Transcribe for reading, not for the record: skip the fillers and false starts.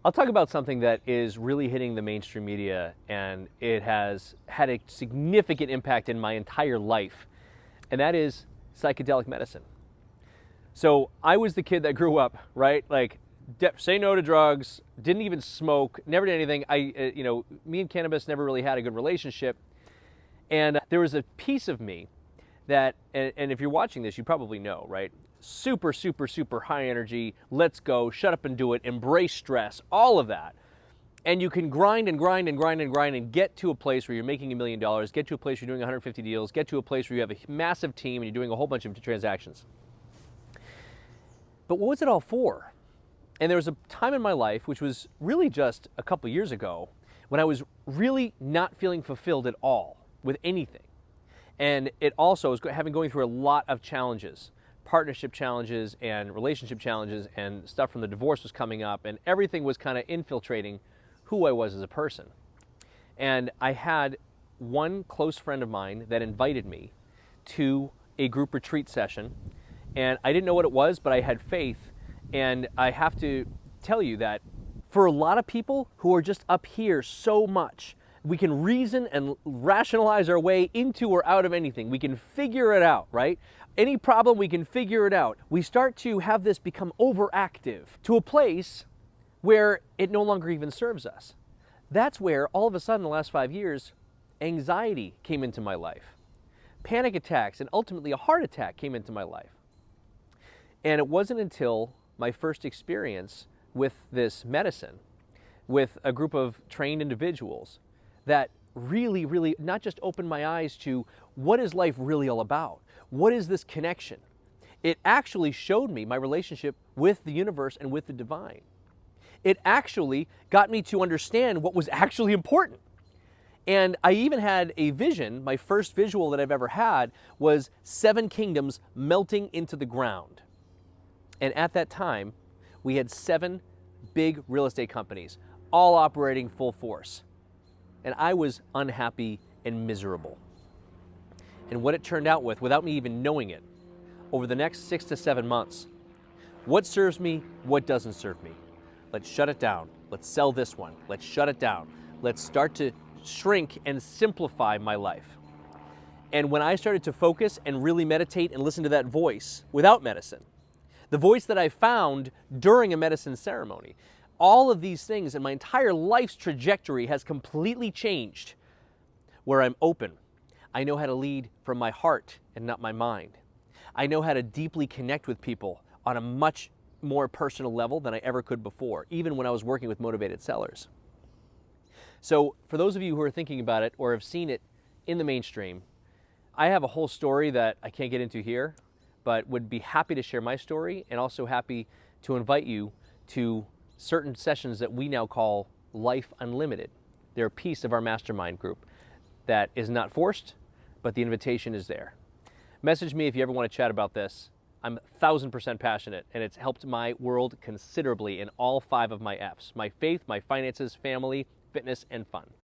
I'll talk about something that is really hitting the mainstream media, and it has had a significant impact in my entire life, and that is psychedelic medicine. So I was the kid that grew up, right? Like, say no to drugs, didn't even smoke, never did anything. Me and cannabis never really had a good relationship. And there was a piece of me that, and if you're watching this, you probably know, right? Super, super, super high energy, let's go, shut up and do it, embrace stress, all of that. And you can grind and grind and grind and grind and get to a place where you're making $1 million, get to a place where you're doing 150 deals, get to a place where you have a massive team and you're doing a whole bunch of transactions. But what was it all for? And there was a time in my life, which was really just a couple years ago, when I was really not feeling fulfilled at all with anything. And it also was going through a lot of challenges, partnership challenges and relationship challenges, and stuff from the divorce was coming up, and everything was kind of infiltrating who I was as a person. And I had one close friend of mine that invited me to a group retreat session, and I didn't know what it was, but I had faith. And I have to tell you that for a lot of people who are just up here so much, we can reason and rationalize our way into or out of anything. We can figure it out, right? Any problem, we can figure it out. We start to have this become overactive to a place where it no longer even serves us. That's where all of a sudden, the last 5 years, anxiety came into my life. Panic attacks and ultimately a heart attack came into my life. And it wasn't until my first experience with this medicine, with a group of trained individuals, that really, really not just opened my eyes to what is life really all about? What is this connection? It actually showed me my relationship with the universe and with the divine. It actually got me to understand what was actually important. And I even had a vision. My first visual that I've ever had was 7 kingdoms melting into the ground. And at that time, we had 7 big real estate companies, all operating full force. And I was unhappy and miserable. And what it turned out with, without me even knowing it, over the next 6 to 7 months, what serves me, what doesn't serve me. Let's shut it down. Let's sell this one. Let's shut it down. Let's start to shrink and simplify my life. And when I started to focus and really meditate and listen to that voice without medicine, the voice that I found during a medicine ceremony, all of these things and my entire life's trajectory has completely changed, where I'm open. I know how to lead from my heart and not my mind. I know how to deeply connect with people on a much more personal level than I ever could before, even when I was working with motivated sellers. So for those of you who are thinking about it or have seen it in the mainstream, I have a whole story that I can't get into here, but would be happy to share my story, and also happy to invite you to certain sessions that we now call Life Unlimited. They're a piece of our mastermind group that is not forced, but the invitation is there. Message me if you ever want to chat about this. I'm 1,000% passionate, and it's helped my world considerably in all 5 of my F's: my faith, my finances, family, fitness, and fun.